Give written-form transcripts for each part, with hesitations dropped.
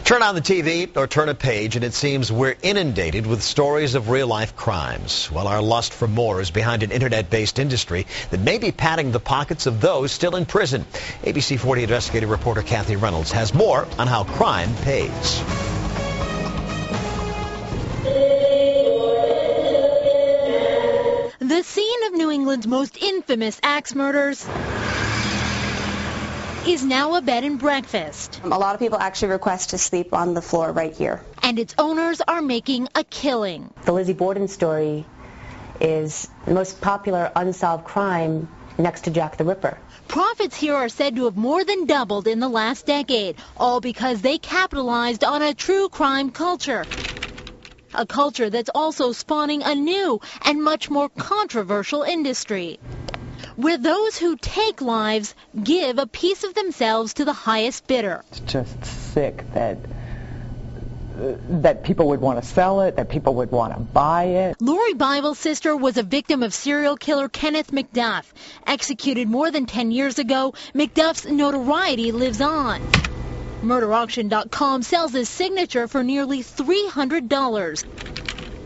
Turn on the TV or turn a page and it seems we're inundated with stories of real-life crimes. Well, our lust for more is behind an internet-based industry that may be padding the pockets of those still in prison. ABC 40 investigative reporter Kathy Reynolds has more on how crime pays. The scene of New England's most infamous axe murders is now a bed and breakfast. A lot of people actually request to sleep on the floor right here. And its owners are making a killing. The Lizzie Borden story is the most popular unsolved crime next to Jack the Ripper. Profits here are said to have more than doubled in the last decade, all because they capitalized on a true crime culture. A culture that's also spawning a new and much more controversial industry, where those who take lives give a piece of themselves to the highest bidder. It's just sick that people would want to sell it, that people would want to buy it. Lori Bible's sister was a victim of serial killer Kenneth McDuff. Executed more than 10 years ago, McDuff's notoriety lives on. Murderauction.com sells his signature for nearly $300.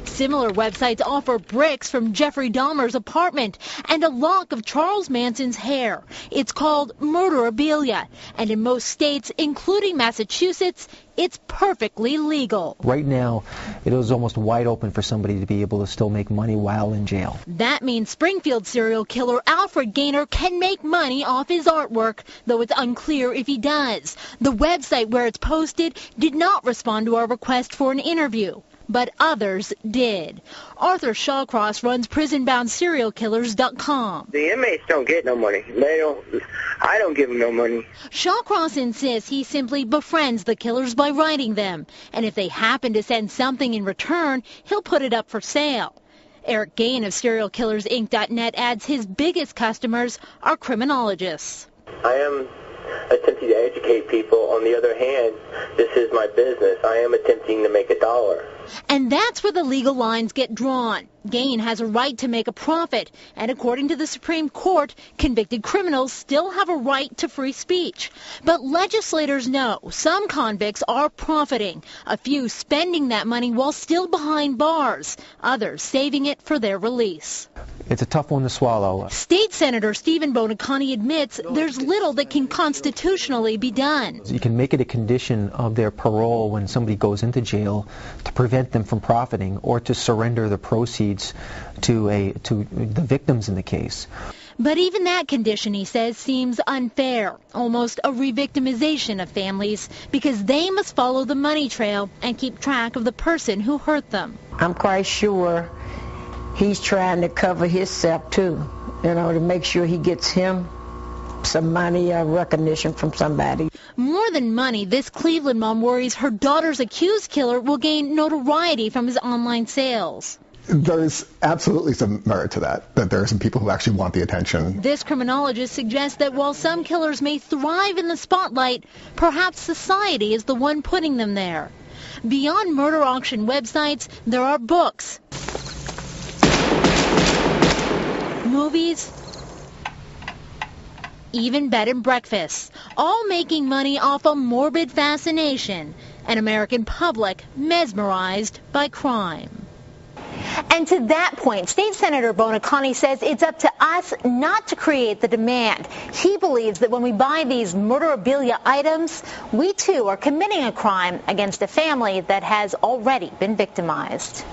Similar websites offer bricks from Jeffrey Dahmer's apartment and a lock of Charles Manson's hair. It's called Murderabilia, and in most states, including Massachusetts, it's perfectly legal. Right now, it is almost wide open for somebody to be able to still make money while in jail. That means Springfield serial killer Alfred Gaynor can make money off his artwork, though it's unclear if he does. The website where it's posted did not respond to our request for an interview, but others did. Arthur Shawcross runs PrisonBoundSerialKillers.com. The inmates don't get no money. I don't give them no money. Shawcross insists he simply befriends the killers by writing them, and if they happen to send something in return, he'll put it up for sale. Eric Gain of SerialKillersInc.net adds his biggest customers are criminologists. I am attempting to educate people. On the other hand, this is my business. I am attempting to make a dollar. And that's where the legal lines get drawn. Gain has a right to make a profit, and according to the Supreme Court, convicted criminals still have a right to free speech. But legislators know some convicts are profiting, a few spending that money while still behind bars, others saving it for their release. It's a tough one to swallow. State Senator Stephen Bonacani admits there's little that can constitutionally be done. You can make it a condition of their parole when somebody goes into jail to prevent them from profiting or to surrender the proceeds to the victims in the case. But even that condition, he says, seems unfair, almost a re-victimization of families, because they must follow the money trail and keep track of the person who hurt them. I'm quite sure he's trying to cover himself too, to make sure he gets him some money or recognition from somebody. More than money, this Cleveland mom worries her daughter's accused killer will gain notoriety from his online sales. There's absolutely some merit to that there are some people who actually want the attention. This criminologist suggests that while some killers may thrive in the spotlight, perhaps society is the one putting them there. Beyond murder auction websites, there are books, movies, even bed and breakfasts, all making money off a morbid fascination, an American public mesmerized by crime. And to that point, State Senator Bonacani says it's up to us not to create the demand. He believes that when we buy these murderabilia items, we too are committing a crime against a family that has already been victimized.